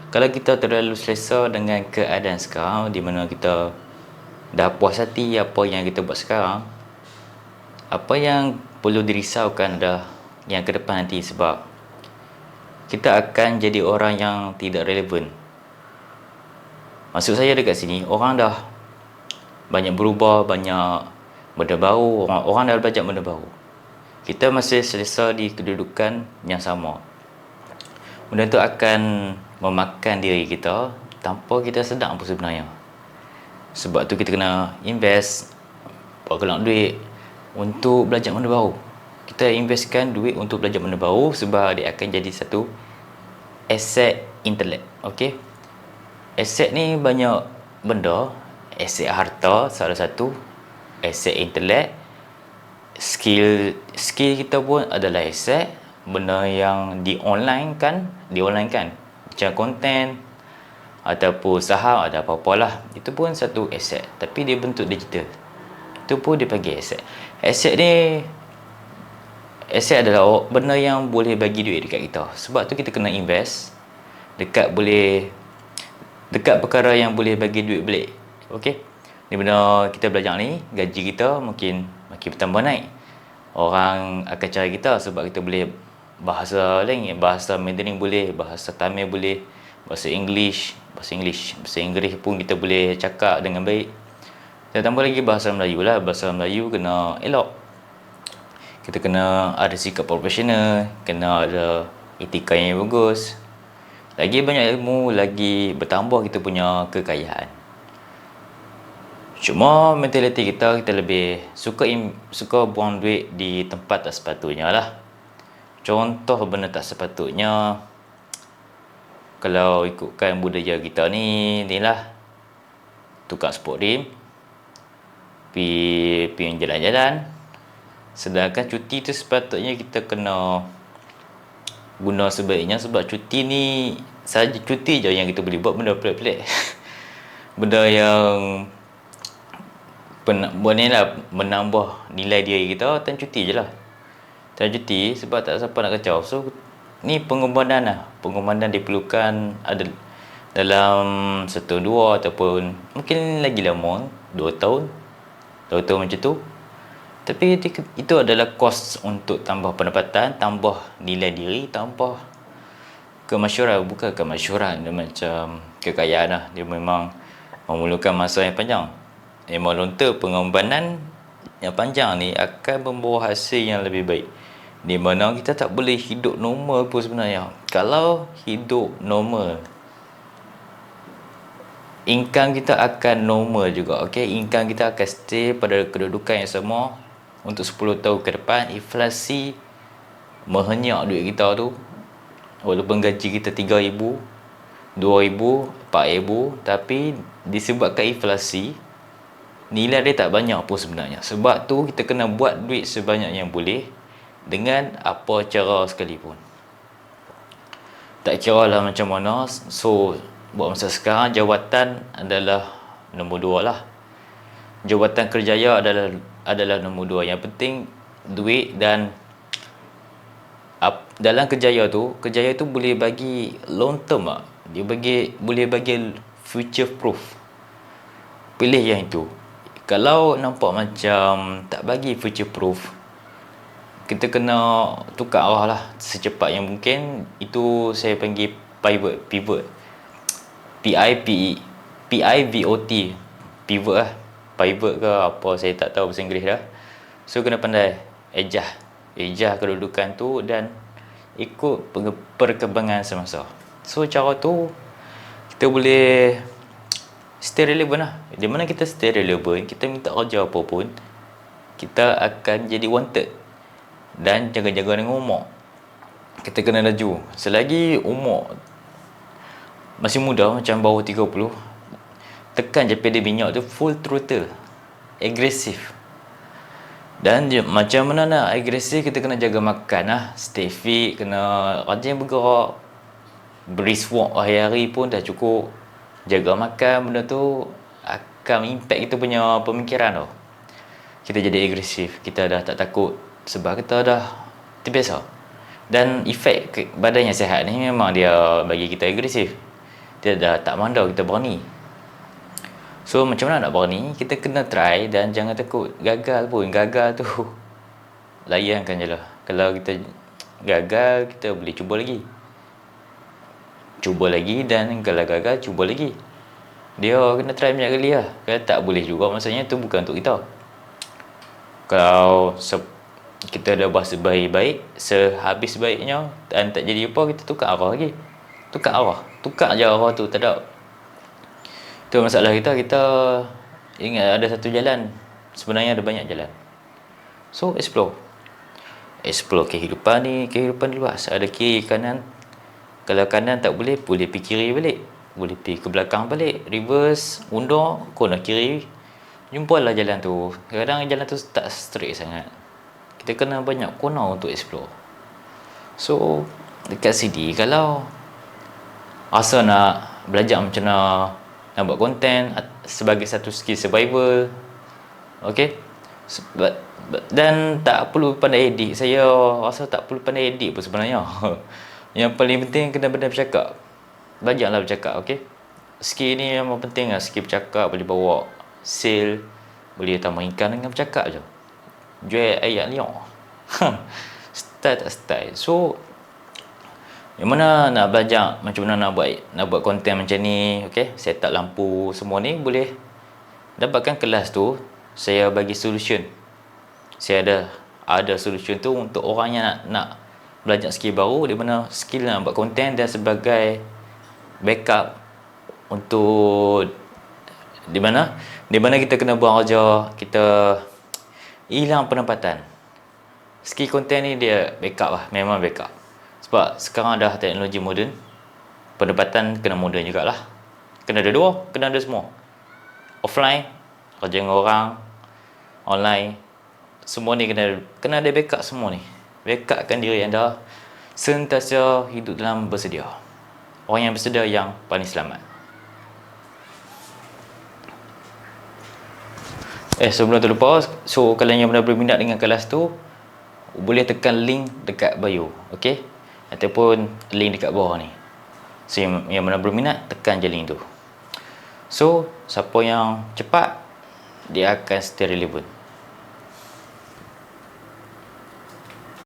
Kalau kita terlalu selesa dengan keadaan sekarang, di mana kita dah puas hati apa yang kita buat sekarang, apa yang perlu dirisaukan adalah yang ke depan nanti, sebab kita akan jadi orang yang tidak relevan. Maksud saya dekat sini, orang dah banyak berubah, banyak benda baru, orang dah belajar benda baru. Kita masih selesa di kedudukan yang sama. Benda tu akan memakan diri kita tanpa kita sedar pun sebenarnya. Sebab tu kita kena invest bergelak duit untuk belajar benda baru. Kita investkan duit untuk belajar benda baru sebab dia akan jadi satu aset intelek. Okey. Aset ni banyak benda. Aset harta salah satu, aset intelek, skill kita pun adalah aset. Benda yang di online kan macam konten ataupun saham ada apa-apalah, itu pun satu aset, tapi dia bentuk digital, itu pun dia panggil aset. Aset adalah benda yang boleh bagi duit dekat kita. Sebab tu kita kena invest dekat perkara yang boleh bagi duit balik. Okey, ni benda kita belajar ni, gaji kita makin bertambah naik. Orang akan cari kita sebab kita boleh bahasa lain, bahasa Mandarin boleh, bahasa Tamil boleh, bahasa Inggeris pun kita boleh cakap dengan baik. Dan tambah lagi bahasa Melayu lah. Bahasa Melayu kena elok. Kita kena ada sikap profesional, kena ada etika yang bagus. Lagi banyak ilmu, lagi bertambah kita punya kekayaan. Cuma mentaliti kita lebih suka buang duit di tempat tak sepatutnya lah. Contoh benda tak sepatutnya, kalau ikutkan budaya kita ni lah, tukar sport rim, pergi jalan-jalan. Sedangkan cuti tu sepatutnya kita kena guna sebaiknya, sebab cuti ni saja cuti je yang kita boleh buat benda pelik-pelik. Benda yang boleh lah menambah nilai diri kita, time cuti je lah. Time cuti sebab tak siapa nak kacau. So ni pengorbanan diperlukan ada dalam 1 2 ataupun mungkin lagi lama 2 tahun macam tu. Tapi itu adalah kos untuk tambah pendapatan, tambah nilai diri, tambah kemasyhuran. Bukan kemasyhuran, dia macam kekayaan lah. Dia memang memerlukan masa yang panjang. Memang lontar pengorbanan yang panjang ni akan membawa hasil yang lebih baik, di mana kita tak boleh hidup normal pun sebenarnya. Kalau hidup normal, income kita akan normal juga. Okey, income kita akan stay pada kedudukan yang sama untuk 10 tahun ke depan. Inflasi menghenyak duit kita tu, walaupun gaji kita 3,000, 2,000, 4,000, tapi disebabkan inflasi, nilai dia tak banyak pun sebenarnya. Sebab tu kita kena buat duit sebanyak yang boleh, dengan apa cara sekalipun. Tak kira lah macam mana. So buat masa sekarang, jawatan adalah nombor 2 lah. Jawatan kerjaya adalah nombor 2. Yang penting duit. Dan dalam kerjaya tu boleh bagi long term lah. Dia boleh bagi future proof. Pilih yang itu. Kalau nampak macam tak bagi future proof, kita kena tukar arah lah secepat yang mungkin. Itu saya panggil pivot. P-I-V-O-T, pivot lah. Pivot ke apa, saya tak tahu bahasa Inggeris dah. So kena pandai ejah kedudukan tu dan ikut perkembangan semasa. So cara tu kita boleh stay relevant lah. Di mana kita stay relevant, kita minta kerja apa pun, kita akan jadi wanted. Dan jaga-jaga dengan umur. Kita kena laju. Selagi umur masih muda, macam bawah 30, tekan je pedal minyak tu full throttle, agresif. Dan macam mana nak agresif, kita kena jaga makan lah, stay fit, kena rajin bergerak, brisk walk hari-hari pun dah cukup. Jaga makan, benda tu akan impact kita punya pemikiran tau. Kita jadi agresif, kita dah tak takut sebab kita dah terbiasa. Dan efek badan yang sihat ni memang dia bagi kita agresif. dia dah tak mandau kita berani. So macam mana nak berani? Kita kena try dan jangan takut. Gagal pun, gagal tu layankan je lah. Kalau kita gagal, kita boleh cuba lagi. Cuba lagi, dan kalau gagal, cuba lagi. Dia kena try banyak kali lah. Kalau tak boleh juga, maksudnya tu bukan untuk kita. Kalau kita dah buat sebaik-baik, sehabis baiknya dan tak jadi apa, kita tukar arah lagi. Tukar je arah tu, tak ada. Tu masalah kita. Kita ingat ada satu jalan, sebenarnya ada banyak jalan. So explore kehidupan ni luas. Ada kiri kanan. Kalau kanan tak boleh pergi kiri balik, boleh pergi ke belakang balik, reverse, undur, corner kiri. Jumpalah jalan tu. Kadang jalan tu tak straight sangat, kita kena banyak corner untuk explore. So dekat sini, kalau rasa nak belajar macam mana nak buat konten sebagai satu skill survival, okay, dan tak perlu pandai edit. Saya rasa tak perlu pandai edit pun sebenarnya. Yang paling penting kena benar bercakap. Belajarlah bercakap, okay. Skill ni memang penting lah. Skill bercakap, boleh bawa sale, boleh tambah income dengan bercakap je. Jual ayat liar. Style tak style. So yang mana nak belajar macam mana nak buat konten macam ni, okay, set up lampu semua ni, boleh dapatkan kelas tu. Saya bagi solution. Saya ada solution tu untuk orang yang nak belajar skill baru, di mana skill nak buat konten dan sebagai backup untuk di mana kita kena buang kerja, kita hilang pendapatan. Skill konten ni dia backup lah, memang backup. Sebab sekarang dah teknologi moden, pendapatan kena moden jugalah. Kena ada dua, kena ada semua. Offline, kerja dengan orang, online, semua ni kena ada backup semua ni. Backupkan diri anda, sentiasa hidup dalam bersedia. Orang yang bersedia yang paling selamat. Sebelum terlupa, so kalian yang benar-benar berminat dengan kelas tu, boleh tekan link dekat bio, okay, ataupun link dekat bawah ni. So yang benar-benar berminat, tekan je link tu. So siapa yang cepat, dia akan stay relevant.